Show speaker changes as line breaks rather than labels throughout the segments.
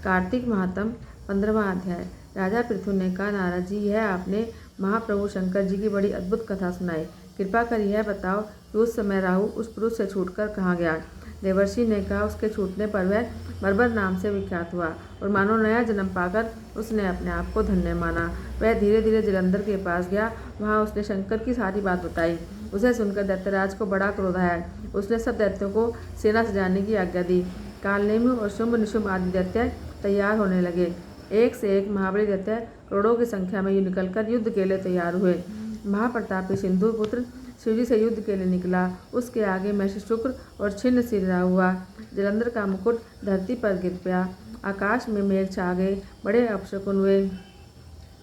कार्तिक महात्म 15वां अध्याय। राजा पृथु ने कहा, नारद जी, यह आपने महाप्रभु शंकर जी की बड़ी अद्भुत कथा सुनाई। कृपा कर यह बताओ कि उस समय राहु उस पुरुष से छूटकर कहाँ गया। देवर्षि ने कहा, उसके छूटने पर वह बर्बर नाम से विख्यात हुआ और मानो नया जन्म पाकर उसने अपने आप को धन्य माना। वह धीरे धीरे जलंधर के पास गया। वहाँ उसने शंकर की सारी बात बताई। उसे सुनकर दैत्यराज को बड़ा क्रोध आया। उसने सब दैत्यों को सेना सजाने की आज्ञा दी। कालनेमि और शुंभ निशुंभ आदि दैत्य तैयार होने लगे। एक से एक महाबली दैत्य करोड़ों की संख्या में निकलकर युद्ध के लिए तैयार हुए। महाप्रतापी सिंधु पुत्र शिवजी से युद्ध के लिए निकला। उसके आगे महिषशुक्र और छिन्न सिर राहु हुआ। जलंधर का मुकुट धरती पर गिर पड़ा। आकाश में मेघ छा गए। बड़े अपशकुन हुए।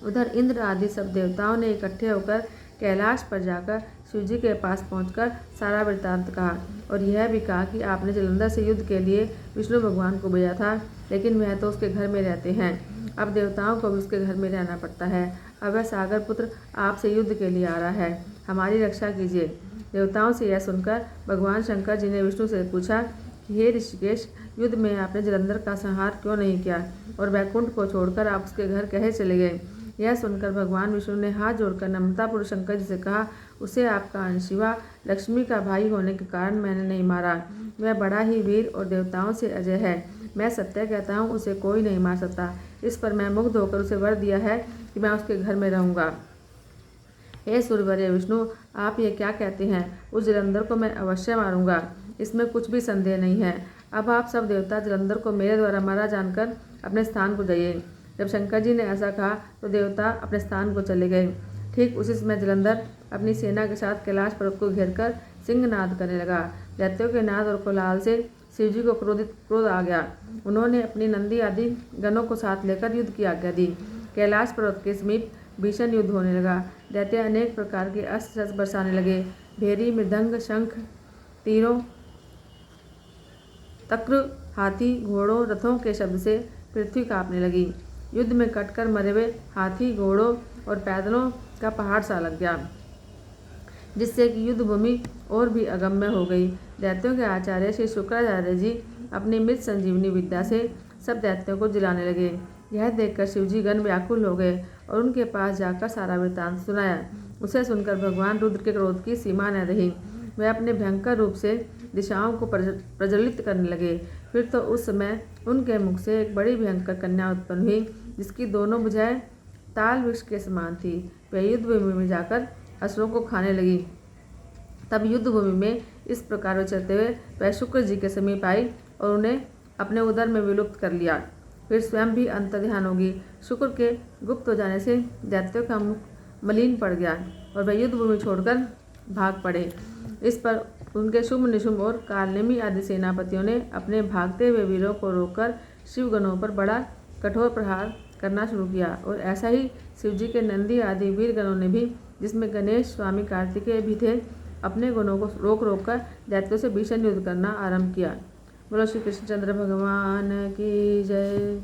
उधर इंद्र आदि सब देवताओं ने इकट्ठे होकर कैलाश पर जाकर शिवजी के पास पहुंचकर सारा वृत्तांत कहा और यह भी कहा कि आपने जलंधर से युद्ध के लिए विष्णु भगवान को भेजा था, लेकिन वह तो उसके घर में रहते हैं। अब देवताओं को भी उसके घर में रहना पड़ता है। अब वह सागर पुत्र आपसे युद्ध के लिए आ रहा है, हमारी रक्षा कीजिए। देवताओं से यह सुनकर भगवान शंकर जी ने विष्णु से पूछा कि हे ऋषिकेश, युद्ध में आपने जलंधर का संहार क्यों नहीं किया और वैकुंठ को छोड़कर आप उसके घर कैसे चले गए। यह सुनकर भगवान विष्णु ने हाथ जोड़कर नम्रतापूर्वक शंकर जी से कहा, उसे आपका अंशिवा लक्ष्मी का भाई होने के कारण मैंने नहीं मारा। वह बड़ा ही वीर और देवताओं से अजय है। मैं सत्य कहता हूँ, उसे कोई नहीं मार सकता। इस पर मैं मुग्ध होकर उसे वर दिया है कि मैं उसके घर में रहूँगा। हे सूर्यवर्य विष्णु, आप ये क्या कहते हैं? उस जलंधर को मैं अवश्य मारूंगा, इसमें कुछ भी संदेह नहीं है। अब आप सब देवता जलंधर को मेरे द्वारा मारा जानकर अपने स्थान को जाइए। जब शंकर जी ने ऐसा कहा तो देवता अपने स्थान को चले गए। ठीक उसी समय जलंधर अपनी सेना के साथ कैलाश पर्वत को घेरकर सिंहनाद करने लगा। दैत्यों के नाद और कोलाहल से शिवजी को क्रोध आ गया। उन्होंने अपनी नंदी आदि गणों को साथ लेकर युद्ध की आज्ञा दी। कैलाश पर्वत के समीप भीषण युद्ध होने लगा। दैत्य अनेक प्रकार के अस्त्र शस्त्र बरसाने लगे। भेरी, मृदंग, शंख, तीरों, तक्र, हाथी, घोड़ों, रथों के शब्द से पृथ्वी कांपने लगी। युद्ध में कटकर मरे हुए हाथी, घोड़ों और पैदलों का पहाड़ सा लग गया, जिससे कि युद्ध भूमि और भी अगम्य हो गई। दैत्यों के आचार्य श्री शुक्राचार्य जी अपनी मृत संजीवनी विद्या से सब दैत्यों को जिलाने लगे। यह देखकर शिवजी गण व्याकुल हो गए और उनके पास जाकर सारा वृत्तांत सुनाया। उसे सुनकर भगवान रुद्र के क्रोध की सीमा न रही। वह अपने भयंकर रूप से दिशाओं को प्रज्वलित करने लगे। फिर तो उस समय उनके मुख से एक बड़ी भयंकर कन्या उत्पन्न हुई, जिसकी दोनों भुजाएं ताल वृक्ष के समान थी। वह युद्ध भूमि में जाकर असुरों को खाने लगी। तब युद्ध भूमि में इस प्रकार विचरते हुए वह शुक्र जी के समीप आई और उन्हें अपने उदर में विलुप्त कर लिया। फिर स्वयं भी अंतर्ध्यान होगी। शुक्र के गुप्त हो जाने से दैत्यों का मुख मलिन पड़ गया और वह युद्ध भूमि छोड़कर भाग पड़े। इस पर उनके शुंभ निशुंभ और कालनेमि आदि सेनापतियों ने अपने भागते हुए वीरों को रोककर शिवगणों पर बड़ा कठोर प्रहार करना शुरू किया और ऐसा ही शिवजी के नंदी आदि वीरगणों ने भी, जिसमें गणेश, स्वामी कार्तिकेय भी थे, अपने गणों को रोक रोक कर दैत्यों से भीषण युद्ध करना आरंभ किया। बोलो श्री कृष्णचंद्र भगवान की जय।